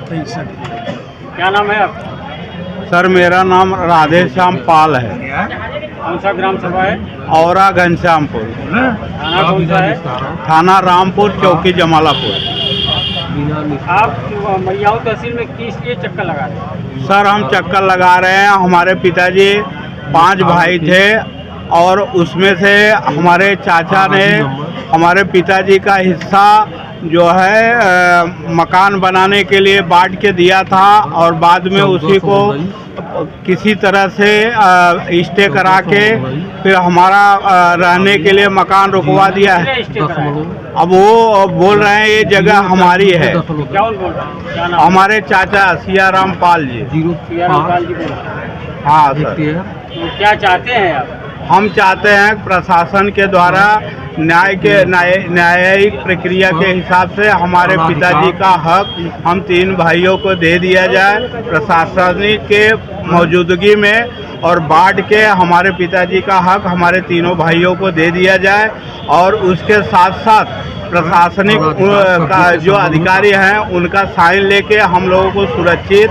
क्या नाम है आपका? सर मेरा नाम राधे श्याम पाल है। कौन सा ग्राम सभा है? औरा घनश्यामपुर, थाना कौन सा है? थाना रामपुर, चौकी जमालापुर। आप महियाऊ तहसील में किस लिए चक्कर लगा रहे हैं? सर हम चक्कर लगा रहे हैं, हमारे पिताजी 5 भाई थे और उसमें से हमारे चाचा ने हमारे पिताजी का हिस्सा जो है मकान बनाने के लिए बांट के दिया था और बाद में उसी को किसी तरह से स्टे करा के फिर हमारा रहने के लिए मकान रुकवा दिया है। अब वो बोल रहे हैं ये जगह हमारी है। क्या बोल रहे हैं? क्या नाम? हमारे चाचा सियाराम पाल जी। सियाराम पाल जी बोल रहे हैं। हाँ सर। तो क्या चाहते हैं आप? हम चाहते हैं प्रशासन के द्वारा न्यायिक प्रक्रिया के हिसाब से हमारे पिताजी का हक हम 3 भाइयों को दे दिया जाए प्रशासनिक के मौजूदगी में, और बांट के हमारे पिताजी का हक हमारे तीनों भाइयों को दे दिया जाए। और उसके साथ साथ प्रशासनिक का जो अधिकारी हैं उनका साइन लेके हम लोगों को सुरक्षित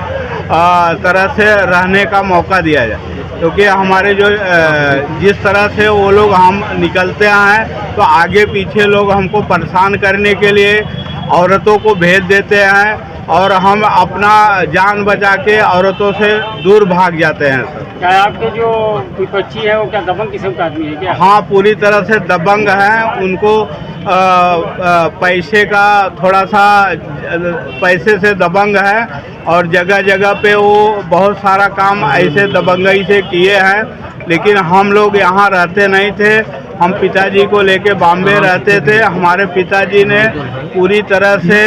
तरह से रहने का मौका दिया जाए, क्योंकि हमारे जो जिस तरह से वो लोग हम निकलते हैं तो आगे पीछे लोग हमको परेशान करने के लिए औरतों को भेज देते हैं और हम अपना जान बचा के औरतों से दूर भाग जाते हैं सर। क्या आपके जो विपक्षी है वो क्या दबंग किस्म का आदमी है क्या? हाँ पूरी तरह से दबंग हैं। उनको पैसे का थोड़ा सा पैसे से दबंग है और जगह जगह पे वो बहुत सारा काम ऐसे दबंगई से किए हैं। लेकिन हम लोग यहाँ रहते नहीं थे, हम पिताजी को लेके बॉम्बे रहते थे। हमारे पिताजी ने पूरी तरह से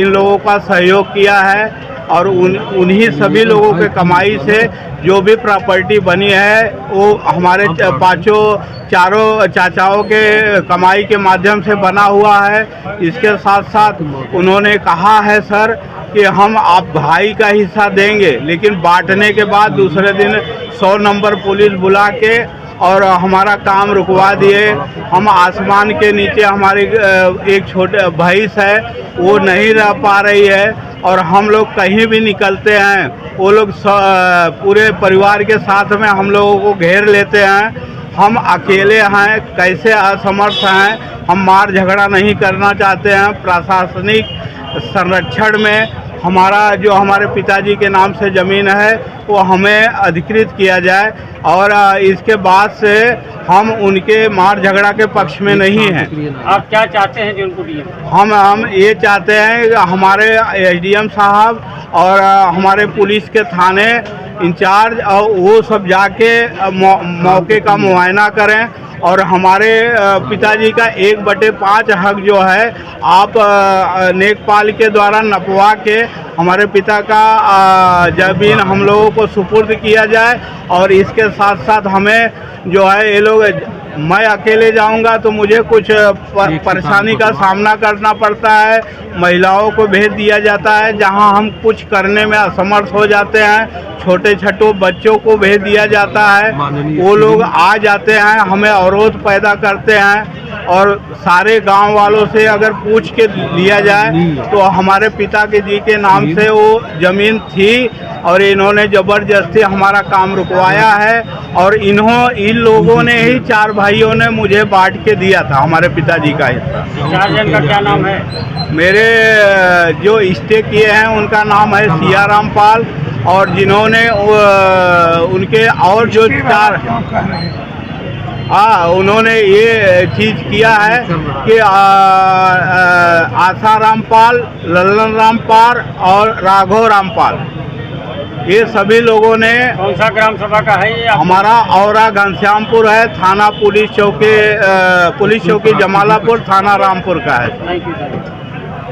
इन लोगों का सहयोग किया है और उन्हीं सभी लोगों के कमाई से जो भी प्रॉपर्टी बनी है वो हमारे चारों चाचाओं के कमाई के माध्यम से बना हुआ है। इसके साथ साथ उन्होंने कहा है सर कि हम आप भाई का हिस्सा देंगे, लेकिन बांटने के बाद दूसरे दिन 100 नंबर पुलिस बुला के और हमारा काम रुकवा दिए। हम आसमान के नीचे हमारी एक छोटे भैंस है वो नहीं रह पा रही है और हम लोग कहीं भी निकलते हैं वो लोग पूरे परिवार के साथ में हम लोगों को घेर लेते हैं। हम अकेले हैं, कैसे असमर्थ हैं, हम मार झगड़ा नहीं करना चाहते हैं। प्रशासनिक संरक्षण में हमारे पिताजी के नाम से ज़मीन है वो हमें अधिकृत किया जाए और इसके बाद से हम उनके मार झगड़ा के पक्ष में नहीं हैं। आप क्या चाहते हैं जो उनको दिए? हम ये चाहते हैं कि हमारे एसडीएम साहब और हमारे पुलिस के थाने इंचार्ज और वो सब जाके मौके का मुआयना करें और हमारे पिताजी का 1/5 हक जो है आप नेकपाल के द्वारा नपवा के हमारे पिता का ज़मीन हम लोगों को सुपुर्द किया जाए। और इसके साथ साथ हमें जो है ये लोग, मैं अकेले जाऊंगा तो मुझे कुछ परेशानी का सामना करना पड़ता है, महिलाओं को भेज दिया जाता है जहां हम कुछ करने में असमर्थ हो जाते हैं, छोटे छोटे बच्चों को भेज दिया जाता है, वो लोग आ जाते हैं, हमें अवरोध पैदा करते हैं। और सारे गांव वालों से अगर पूछ के लिया जाए तो हमारे पिता के जी के नाम से वो ज़मीन थी और इन्होंने ज़बरदस्ती हमारा काम रुकवाया है और इन लोगों ने ही 4 भाइयों ने मुझे बांट के दिया था हमारे पिताजी का हिस्सा। 4 जन का क्या नाम है? मेरे जो स्टे किए हैं उनका नाम है सियाराम पाल और जिन्होंने उनके और जो 4 उन्होंने ये चीज़ किया है कि आसाराम पाल, लल्लन राम पाल और राघव राम पाल, ये सभी लोगों ने। कौन सा ग्राम सभा का है ये? हमारा औरा घनश्यामपुर है, थाना पुलिस चौकी जमालापुर, थाना रामपुर का है। Thank you.